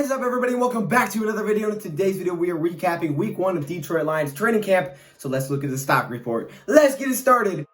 What is up, everybody? Welcome back to another video. In today's video, we are recapping week 1 of Detroit Lions training camp. So let's look at the stock report. Let's get it started.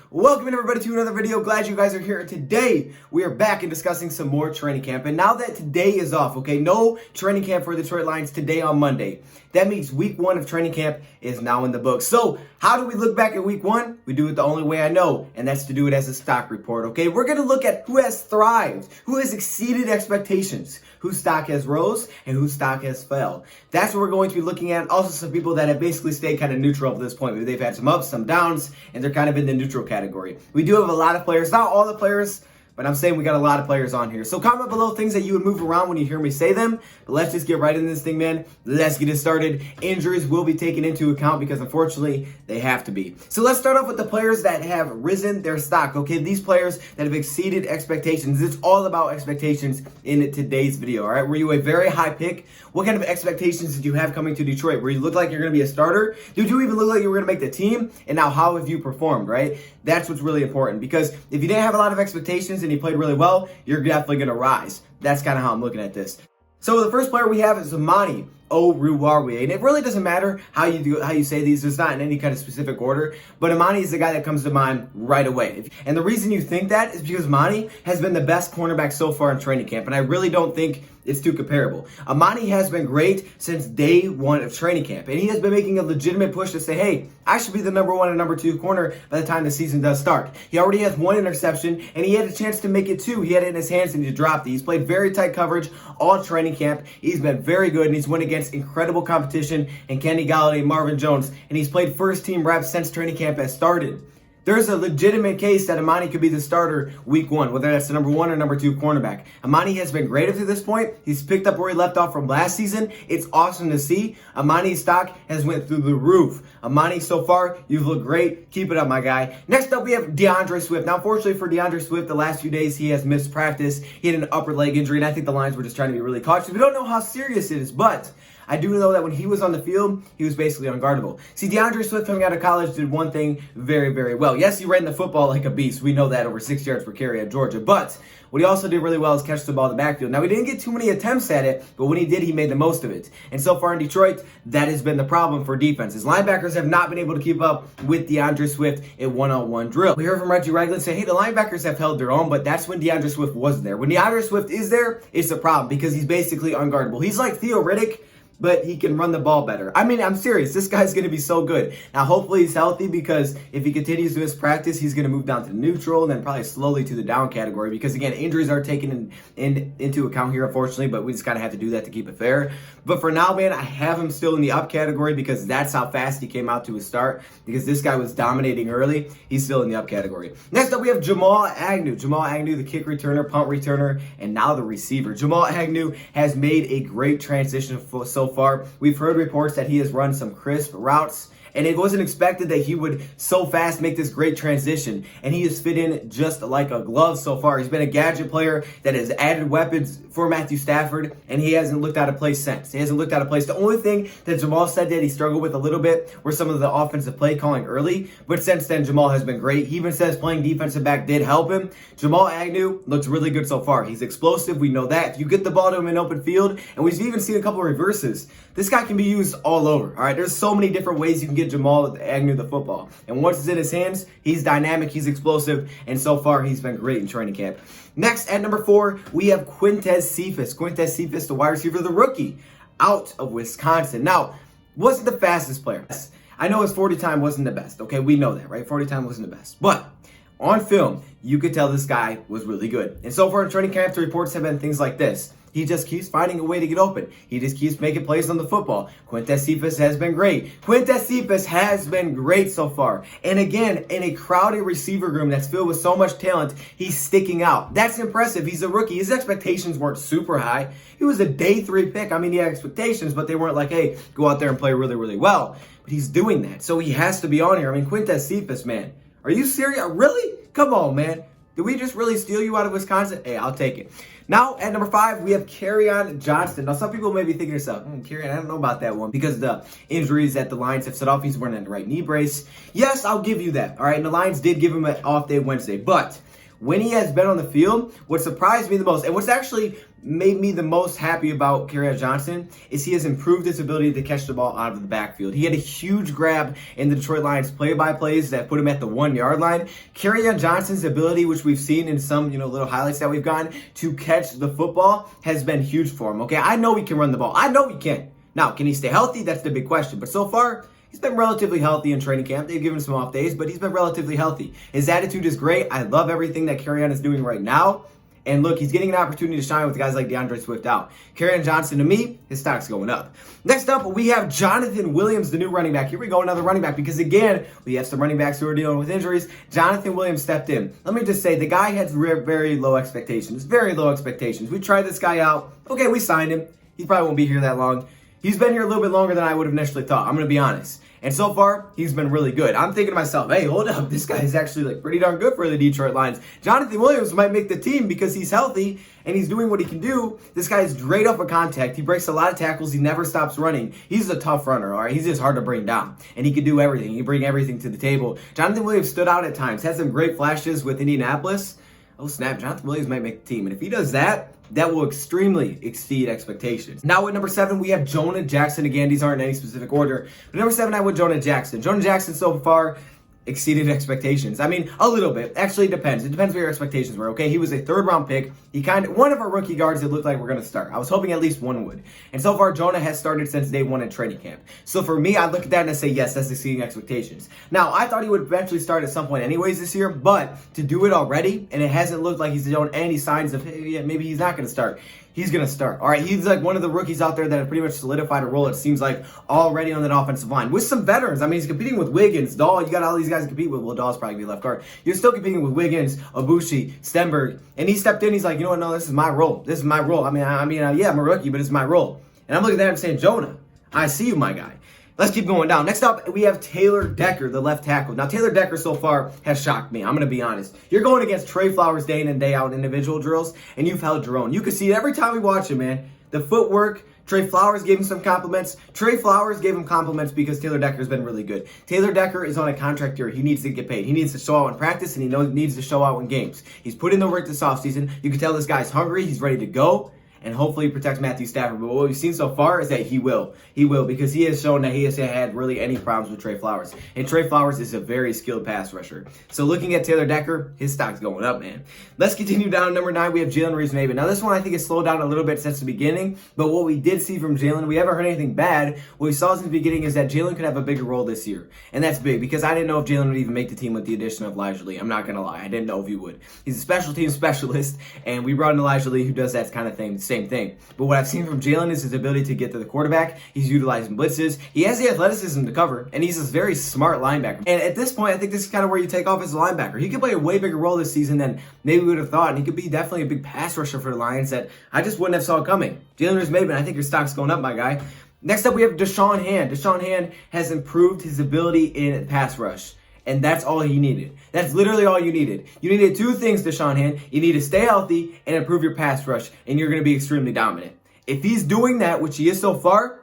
Welcome everybody to another video. Glad you guys are here. Today, we are back and discussing some more training camp. And now that today is off, okay, no training camp for the Detroit Lions today on Monday. That means week 1 of training camp is now in the books. So how do we look back at week 1? We do it the only way I know, and that's to do it as a stock report, okay? We're going to look at who has thrived, who has exceeded expectations, whose stock has rose, and whose stock has fell. That's what we're going to be looking at. Also, some people that have basically stayed kind of neutral up to this point. Maybe they've had some ups, some downs, and they're kind of in the neutral category. We do have a lot of players, not all the players, but I'm saying we got a lot of players on here. So comment below things that you would move around when you hear me say them. But let's just get right into this thing, man. Let's get it started. Injuries will be taken into account because unfortunately they have to be. So let's start off with the players that have risen their stock. Okay, these players that have exceeded expectations. It's all about expectations in today's video. All right, were you a very high pick? What kind of expectations did you have coming to Detroit? Where you look like you're going to be a starter? Did you even look like you were going to make the team? And now how have you performed, right? That's what's really important, because if you didn't have a lot of expectations and you played really well, you're definitely going to rise. That's kind of how I'm looking at this. So the first player we have is Amani Oruwariye, and it really doesn't matter how you say these. It's not in any kind of specific order, but Amani is the guy that comes to mind right away. And the reason you think that is because Amani has been the best cornerback so far in training camp, and I really don't think it's too comparable. Amani has been great since day 1 of training camp, and he has been making a legitimate push to say, hey, I should be the number 1 and number 2 corner by the time the season does start. He already has 1 interception, and he had a chance to make it 2. He had it in his hands and he dropped it. He's played very tight coverage all training camp. He's been very good, and he's won against incredible competition in Kenny Golladay and Marvin Jones, and he's played first team reps since training camp has started. There's a legitimate case that Amani could be the starter week 1, whether that's the number 1 or number 2 cornerback. Amani has been great up to this point. He's picked up where he left off from last season. It's awesome to see. Amani's stock has went through the roof. Amani, so far, you've looked great. Keep it up, my guy. Next up, we have DeAndre Swift. Now, unfortunately for DeAndre Swift, the last few days he has missed practice. He had an upper leg injury, and I think the Lions were just trying to be really cautious. We don't know how serious it is, but I do know that when he was on the field, he was basically unguardable. See, DeAndre Swift coming out of college did one thing very, very well. Yes, he ran the football like a beast. We know that, over 6 yards per carry at Georgia. But what he also did really well is catch the ball in the backfield. Now, he didn't get too many attempts at it, but when he did, he made the most of it. And so far in Detroit, that has been the problem for defenses. Linebackers have not been able to keep up with DeAndre Swift in one-on-one drill. We heard from Reggie Ragland say, hey, the linebackers have held their own, but that's when DeAndre Swift wasn't there. When DeAndre Swift is there, it's a problem because he's basically unguardable. He's like Theo Riddick, but he can run the ball better. I mean, I'm serious. This guy's going to be so good. Now, hopefully he's healthy, because if he continues to miss practice, he's going to move down to neutral and then probably slowly to the down category, because, again, injuries are taken into account here, unfortunately, but we just kind of have to do that to keep it fair. But for now, man, I have him still in the up category because that's how fast he came out to his start, because this guy was dominating early. He's still in the up category. Next up, we have Jamal Agnew. Jamal Agnew, the kick returner, punt returner, and now the receiver. Jamal Agnew has made a great transition so far. We've heard reports that he has run some crisp routes, and it wasn't expected that he would so fast make this great transition. And he has fit in just like a glove so far. He's been a gadget player that has added weapons for Matthew Stafford, and he hasn't looked out of place since. He hasn't looked out of place. The only thing that Jamal said that he struggled with a little bit were some of the offensive play calling early, but since then, Jamal has been great. He even says playing defensive back did help him. Jamal Agnew looks really good so far. He's explosive. We know that. If you get the ball to him in open field, and we've even seen a couple of reverses, this guy can be used all over. All right, there's so many different ways you can get Jamal Agnew the football. And once it's in his hands, he's dynamic, he's explosive, and so far he's been great in training camp. Next, at number 4, we have Quintez Cephus. Quintez Cephus, the wide receiver, the rookie, out of Wisconsin. Now, wasn't the fastest player. I know his 40 time wasn't the best. Okay, we know that, right? 40 time wasn't the best. But on film, you could tell this guy was really good. And so far in training camp, the reports have been things like this. He just keeps finding a way to get open. He just keeps making plays on the football. Quintez Cephus has been great. Quintez Cephus has been great so far. And again, in a crowded receiver room that's filled with so much talent, he's sticking out. That's impressive. He's a rookie. His expectations weren't super high. He was a day 3 pick. I mean, he had expectations, but they weren't like, hey, go out there and play really, really well. But he's doing that. So he has to be on here. I mean, Quintez Cephus, man. Are you serious? Really? Come on, man. Did we just really steal you out of Wisconsin? Hey, I'll take it. Now, at number 5, we have Kerryon Johnson. Now, some people may be thinking to yourself, Kerryon, I don't know about that one because the injuries that the Lions have set off. He's wearing the right knee brace. Yes, I'll give you that. All right, and the Lions did give him an off day Wednesday. But when he has been on the field, what surprised me the most, and what's actually made me the most happy about Kerryon Johnson, is he has improved his ability to catch the ball out of the backfield. He had a huge grab in the Detroit Lions play-by-plays that put him at the 1-yard line. Kerryon Johnson's ability, which we've seen in some, little highlights that we've gotten, to catch the football has been huge for him, okay? I know he can run the ball. I know he can. Now, can he stay healthy? That's the big question. But so far, he's been relatively healthy in training camp. They've given him some off days, but he's been relatively healthy. His attitude is great. I love everything that Kerryon is doing right now. And look, he's getting an opportunity to shine with guys like DeAndre Swift out. Kerryon Johnson, to me, his stock's going up. Next up, we have Jonathan Williams, the new running back. Here we go, another running back, because again, we have some running backs who are dealing with injuries. Jonathan Williams stepped in. Let me just say, the guy had very low expectations. Very low expectations. We tried this guy out. Okay, we signed him. He probably won't be here that long. He's been here a little bit longer than I would have initially thought. I'm going to be honest. And so far, he's been really good. I'm thinking to myself, hey, hold up. This guy is actually pretty darn good for the Detroit Lions. Jonathan Williams might make the team because he's healthy and he's doing what he can do. This guy is great up a contact. He breaks a lot of tackles. He never stops running. He's a tough runner, all right? He's just hard to bring down. And he can do everything. He can bring everything to the table. Jonathan Williams stood out at times. Had some great flashes with Indianapolis. Oh, snap. Jonathan Williams might make the team. And if he does that, that will extremely exceed expectations. Now at number 7, we have Jonah Jackson. Again, these aren't in any specific order. But number 7, I went Jonah Jackson. Jonah Jackson so far exceeded expectations. I mean, a little bit. Actually, it depends. It depends what your expectations were, okay? He was a 3rd-round pick. One of our rookie guards that looked like we're going to start. I was hoping at least one would. And so far, Jonah has started since day 1 in training camp. So for me, I look at that and I say, yes, that's exceeding expectations. Now, I thought he would eventually start at some point anyways this year, but to do it already, and it hasn't looked like he's shown any signs of, hey, yeah, maybe he's not going to start. He's going to start. All right, he's like one of the rookies out there that have pretty much solidified a role, it seems like, already on that offensive line. With some veterans. I mean, he's competing with Wiggins, Dahl. You got all these guys to compete with. Well, Dahl's probably going to be left guard. You're still competing with Wiggins, Ibushi, Stenberg. And he stepped in. He's like, you know what? No, this is my role. This is my role. I mean, yeah, I'm a rookie, but it's my role. And I'm looking at him saying, Jonah, I see you, my guy. Let's keep going down. Next up, we have Taylor Decker, the left tackle. Now, Taylor Decker so far has shocked me. I'm going to be honest. You're going against Trey Flowers day in and day out in individual drills, and you've held your own. You can see it every time we watch him, man. The footwork. Trey Flowers gave him some compliments. Trey Flowers gave him compliments because Taylor Decker's been really good. Taylor Decker is on a contract year. He needs to get paid. He needs to show out in practice, and he needs to show out in games. He's put in the work this offseason. You can tell this guy's hungry. He's ready to go. And hopefully he protects Matthew Stafford. But what we've seen so far is that he will. He will, because he has shown that he has had really any problems with Trey Flowers. And Trey Flowers is a very skilled pass rusher. So looking at Taylor Decker, his stock's going up, man. Let's continue down to number 9. We have Jalen Reeves-Maybin. Now this one I think has slowed down a little bit since the beginning. But what we did see from Jalen, we haven't heard anything bad. What we saw since the beginning is that Jalen could have a bigger role this year. And that's big, because I didn't know if Jalen would even make the team with the addition of Elijah Lee. I'm not going to lie. I didn't know if he would. He's a special team specialist. And we brought in Elijah Lee, who does that kind of thing, same thing. But what I've seen from Jalen is his ability to get to the quarterback. He's utilizing blitzes. He has the athleticism to cover, and he's a very smart linebacker. And at this point, I think this is kind of where you take off as a linebacker. He could play a way bigger role this season than maybe we would have thought, and he could be definitely a big pass rusher for the Lions that I just wouldn't have saw coming. Jalen Reeves-Maybin, I think your stock's going up, my guy. Next up, we have Deshaun Hand. Deshaun Hand has improved his ability in pass rush. And that's all he needed. That's literally all you needed. You needed 2 things, Deshaun Hand. You need to stay healthy and improve your pass rush, and you're going to be extremely dominant. If he's doing that, which he is so far,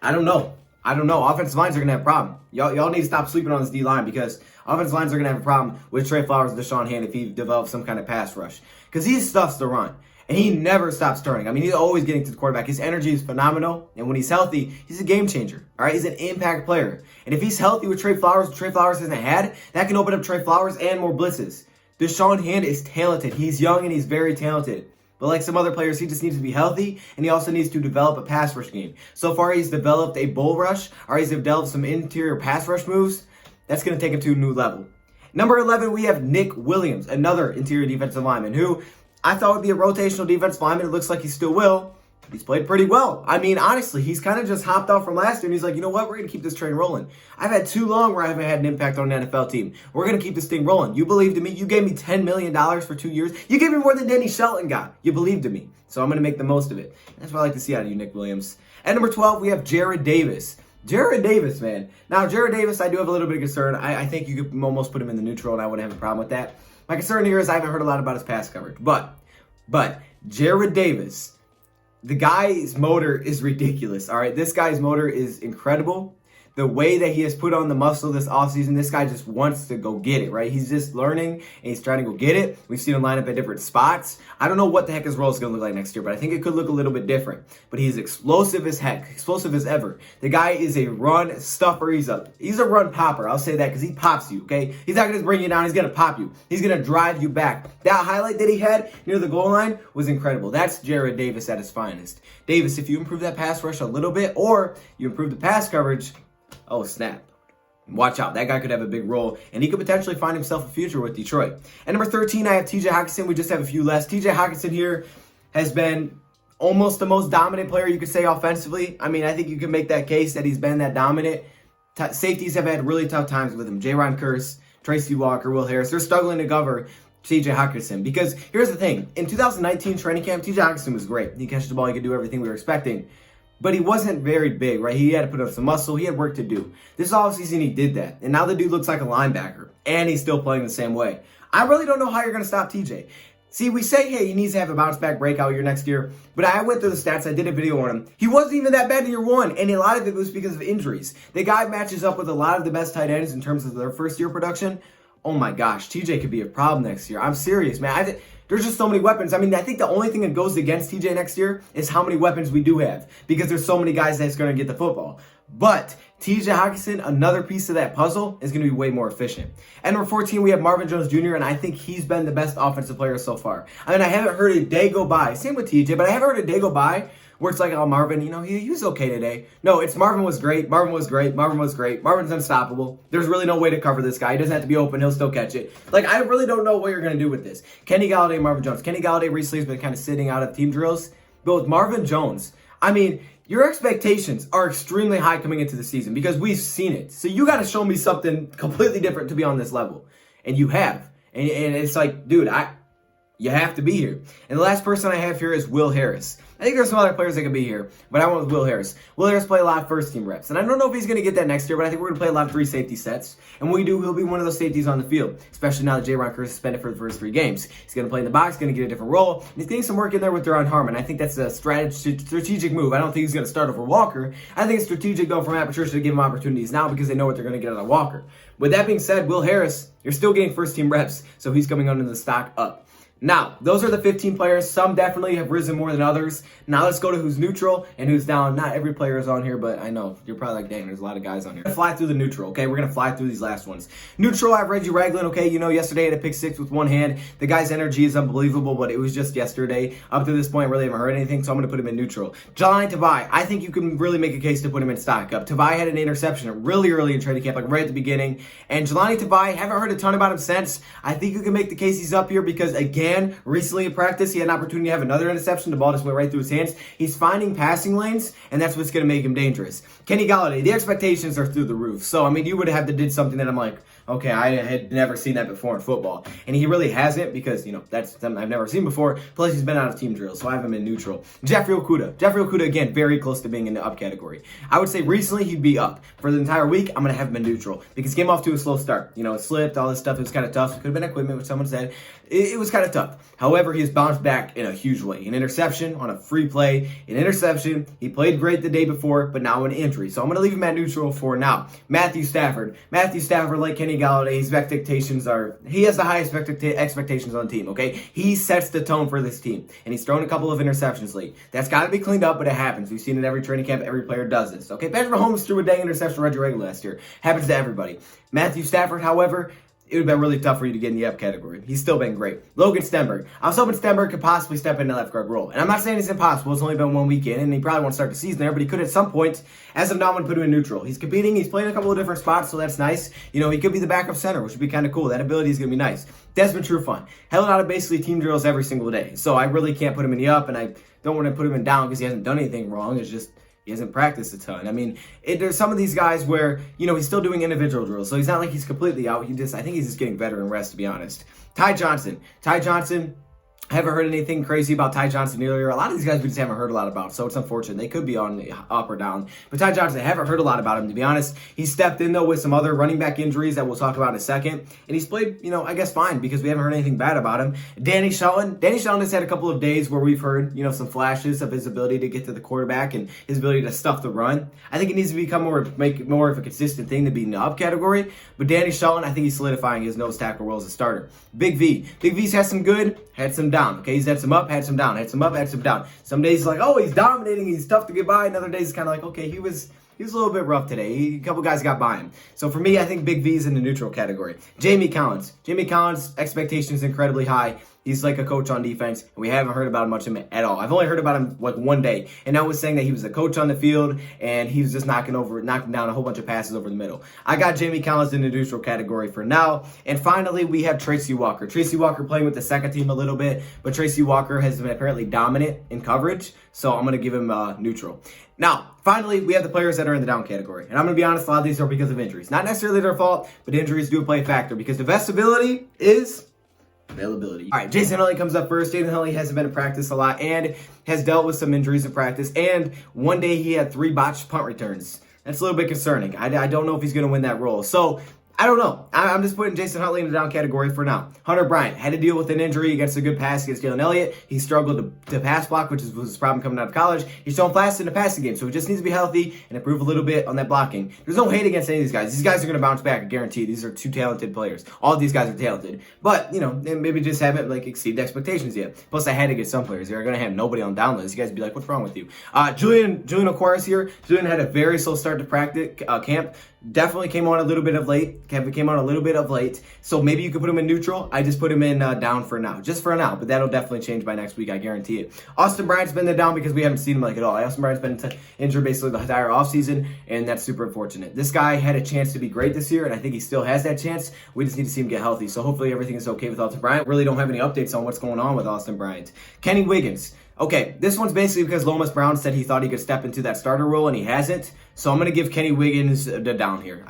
I don't know. Offensive lines are going to have a problem. Y'all need to stop sleeping on this D-line, because offensive lines are going to have a problem with Trey Flowers and Deshaun Hand if he develops some kind of pass rush. Because he stuffs the run. And he never stops turning. I mean, he's always getting to the quarterback. His energy is phenomenal. And when he's healthy, he's a game changer. All right? He's an impact player. And if he's healthy with Trey Flowers, which Trey Flowers hasn't had, that can open up Trey Flowers and more blitzes. Deshaun Hand is talented. He's young and he's very talented. But like some other players, he just needs to be healthy, and he also needs to develop a pass rush game. So far, he's developed a bull rush, or he's developed some interior pass rush moves. That's going to take him to a new level. Number 11, we have Nick Williams, another interior defensive lineman, who I thought would be a rotational defensive lineman. It looks like he still will. He's played pretty well. I mean, honestly, he's kind of just hopped off from last year, and he's like, you know what? We're going to keep this train rolling. I've had too long where I haven't had an impact on an NFL team. We're going to keep this thing rolling. You believed in me. You gave me $10 million for 2 years. You gave me more than Danny Shelton got. You believed in me. So I'm going to make the most of it. That's what I like to see out of you, Nick Williams. At number 12, we have Jared Davis. Jared Davis, man. Now, Jared Davis, I do have a little bit of concern. I think you could almost put him in the neutral, and I wouldn't have a problem with that. My concern here is I haven't heard a lot about his pass coverage. But Jared Davis, the guy's motor is ridiculous, all right? This guy's motor is incredible. the way that he has put on the muscle this offseason, this guy just wants to go get it, right? He's just learning and he's trying to go get it. We've seen him line up at different spots. I don't know what the heck his role is going to look like next year, but I think it could look a little bit different. But he's explosive as heck, explosive as ever. The guy is a run stuffer. He's a run popper. I'll say that because he pops you, okay? He's not going to bring you down. He's going to pop you. He's going to drive you back. That highlight that he had near the goal line was incredible. That's Jared Davis at his finest. Davis, if you improve that pass rush a little bit or you improve the pass coverage, oh, snap. Watch out. That guy could have a big role, and he could potentially find himself a future with Detroit. At number 13, I have TJ Hockenson. We just have a few less. TJ Hockenson here has been almost the most dominant player you could say offensively. I mean, I think you can make that case that he's been that dominant. Safeties have had really tough times with him. J-Ron Curse, Tracy Walker, Will Harris. They're struggling to cover TJ Hockenson because here's the thing. In 2019 training camp, TJ Hockenson was great. He catches the ball. He could do everything we were expecting. But he wasn't very big, right? He had to put up some muscle. He had work to do. This offseason, he did that. And now the dude looks like a linebacker. And he's still playing the same way. I really don't know how you're going to stop TJ. See, we say, hey, he needs to have a bounce-back breakout year next year. But I went through the stats. I did a video on him. He wasn't even that bad in year one. And a lot of it was because of injuries. The guy matches up with a lot of the best tight ends in terms of their first-year production. Oh, my gosh. TJ could be a problem next year. I'm serious, man. There's just so many weapons. I mean, I think the only thing that goes against TJ next year is how many weapons we do have because there's so many guys that's going to get the football. But TJ Hockenson, another piece of that puzzle, is going to be way more efficient. At number 14, we have Marvin Jones Jr., and I think he's been the best offensive player so far. I mean, I haven't heard a day go by. Same with TJ, but I haven't heard a day go by where it's like, oh, Marvin, he was okay today. No, it's Marvin was great. Marvin was great. Marvin was great. Marvin's unstoppable. There's really no way to cover this guy. He doesn't have to be open. He'll still catch it. Like, I really don't know what you're going to do with this. Kenny Galladay and Marvin Jones. Kenny Galladay recently has been kind of sitting out of team drills. But with Marvin Jones, I mean, your expectations are extremely high coming into the season because we've seen it. So you got to show me something completely different to be on this level. And you have. And it's like, dude, you have to be here. And the last person I have here is Will Harris. I think there's some other players that can be here, but I went with Will Harris. Will Harris play a lot of first-team reps. And I don't know if he's going to get that next year, but I think we're going to play a lot of 3 safety sets. And when we do, he'll be one of those safeties on the field, especially now that J-Ron Curse is suspended for the first 3 games. He's going to play in the box, going to get a different role. And he's getting some work in there with Duron Harmon. I think that's a strategic move. I don't think he's going to start over Walker. I think it's strategic, though, for Matt Patricia to give him opportunities now because they know what they're going to get out of Walker. With that being said, Will Harris, you're still getting first-team reps, so he's coming under the stock up. Now, those are the 15 players. Some definitely have risen more than others. Now let's go to who's neutral and who's down. Not every player is on here, but I know you're probably like, dang, there's a lot of guys on here. We're gonna fly through the neutral, okay? We're going to fly through these last ones. Neutral, I have Reggie Ragland, okay? Yesterday I had a pick 6 with one hand. The guy's energy is unbelievable, but it was just yesterday. Up to this point, I really haven't heard anything, so I'm going to put him in neutral. Jelani Tavai, I think you can really make a case to put him in stock up. Tavai had an interception really early in training camp, like right at the beginning. And Jelani Tavai, haven't heard a ton about him since. I think you can make the case he's up here because, again, recently in practice, he had an opportunity to have another interception. The ball just went right through his hands. He's finding passing lanes, and that's what's going to make him dangerous. Kenny Galladay, the expectations are through the roof. So, I mean, you would have to did something that I'm like, okay, I had never seen that before in football. And he really hasn't because, that's something I've never seen before. Plus, he's been out of team drills, so I have him in neutral. Jeffrey Okudah, again, very close to being in the up category. I would say recently he'd be up. For the entire week, I'm going to have him in neutral because he came off to a slow start. It slipped, all this stuff. It was kind of tough. It could have been equipment, which someone said. It was kind of tough. However, he has bounced back in a huge way. An interception on a free play, an interception. He played great the day before, but now an injury. So I'm going to leave him at neutral for now. Matthew Stafford, like Kenny Galladay, his expectations he has the highest expectations on the team, okay? He sets the tone for this team, and he's thrown a couple of interceptions late. That's got to be cleaned up, but it happens. We've seen it every training camp. Every player does this, okay? Patrick Mahomes threw a dang interception Reggie Ragland last year. Happens to everybody. Matthew Stafford, however, it would have been really tough for you to get in the up category. He's still been great. Logan Stenberg. I was hoping Stenberg could possibly step into left guard role. And I'm not saying it's impossible. It's only been 1 weekend, and he probably won't start the season there, but he could at some point. As of now, I'm going to put him in neutral. He's competing. He's playing a couple of different spots, so that's nice. He could be the backup center, which would be kind of cool. That ability is going to be nice. Desmond Trufant. Held out of basically team drills every single day. So I really can't put him in the up, and I don't want to put him in down because he hasn't done anything wrong. It's just he hasn't practiced a ton. I mean, there's some of these guys where, he's still doing individual drills. So he's not like he's completely out. I think he's just getting veteran rest, to be honest. Ty Johnson. I haven't heard anything crazy about Ty Johnson earlier. A lot of these guys we just haven't heard a lot about, so it's unfortunate. They could be on the up or down. But Ty Johnson, I haven't heard a lot about him, to be honest. He stepped in, though, with some other running back injuries that we'll talk about in a second. And he's played, I guess fine, because we haven't heard anything bad about him. Danny Shelton has had a couple of days where we've heard, some flashes of his ability to get to the quarterback and his ability to stuff the run. I think it needs to become make more of a consistent thing to be in the up category. But Danny Shelton, I think he's solidifying his nose tackle role as a starter. Big V's had some good, had some down. Okay, he's had some up, had some down, had some up, had some down. Some days he's like, oh, he's dominating, he's tough to get by. And other days it's kind of like, okay, he was a little bit rough today. A couple guys got by him. So for me, I think Big V's in the neutral category. Jamie Collins, expectations incredibly high. He's like a coach on defense, and we haven't heard about much of him at all. I've only heard about him like one day, and that was saying that he was a coach on the field, and he was just knocking down a whole bunch of passes over the middle. I got Jamie Collins in the neutral category for now. And finally, we have Tracy Walker. Tracy Walker playing with the second team a little bit, but Tracy Walker has been apparently dominant in coverage, so I'm going to give him neutral. Now, finally, we have the players that are in the down category. And I'm going to be honest, a lot of these are because of injuries. Not necessarily their fault, but injuries do play a factor because the best ability is availability. All right, Jason Huntley comes up first. Jason Huntley hasn't been in practice a lot and has dealt with some injuries in practice. And one day he had 3 botched punt returns. That's a little bit concerning. I don't know if he's going to win that role. So I don't know. I'm just putting Jason Huntley in the down category for now. Hunter Bryant had to deal with an injury against a good pass against Jalen Elliott. He struggled to pass block, which was his problem coming out of college. He's shown flashes in the passing game, so he just needs to be healthy and improve a little bit on that blocking. There's no hate against any of these guys. These guys are going to bounce back, I guarantee. These are 2 talented players. All of these guys are talented. But, they maybe just haven't exceeded expectations yet. Plus, I had to get some players. They're going to have nobody on down list. You guys would be like, what's wrong with you? Julian Aquarius here. Julian had a very slow start to practice camp. Definitely came on a little bit of late. Kevin came on a little bit of late. So maybe you could put him in neutral. I just put him in down for now. Just for now. But that'll definitely change by next week. I guarantee it. Austin Bryant's been the down because we haven't seen him at all. Austin Bryant's been injured basically the entire offseason. And that's super unfortunate. This guy had a chance to be great this year. And I think he still has that chance. We just need to see him get healthy. So hopefully everything is okay with Austin Bryant. Really don't have any updates on what's going on with Austin Bryant. Kenny Wiggins. Okay, this one's basically because Lomas Brown said he thought he could step into that starter role and he hasn't. So I'm going to give Kenny Wiggins the down here.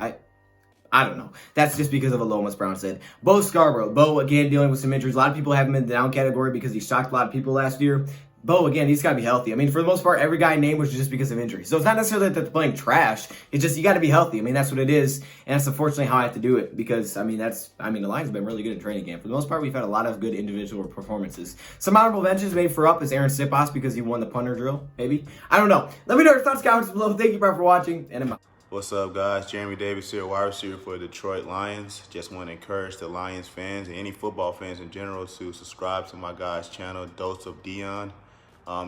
I don't know. That's just because of what Lomas Brown said. Bo Scarborough. Bo, again, dealing with some injuries. A lot of people have him in the down category because he shocked a lot of people last year. Bo, again, he's got to be healthy. I mean, for the most part, every guy named was just because of injury. So it's not necessarily that they're playing trash. It's just you got to be healthy. I mean, that's what it is. And that's unfortunately how I have to do it because, the Lions have been really good in training camp. For the most part, we've had a lot of good individual performances. Some honorable mentions made for up is Aaron Sipos because he won the punter drill, maybe. I don't know. Let me know your thoughts, comments below. Thank you, bro, for watching. And I'm out. What's up, guys? Jeremy Davis here, wide receiver for the Detroit Lions. Just want to encourage the Lions fans and any football fans in general to subscribe to my guy's channel, Dose of Dion.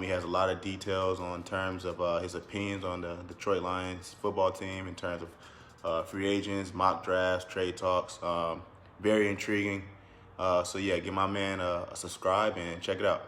He has a lot of details on terms of his opinions on the Detroit Lions football team in terms of free agents, mock drafts, trade talks. Very intriguing. So yeah, give my man a subscribe and check it out.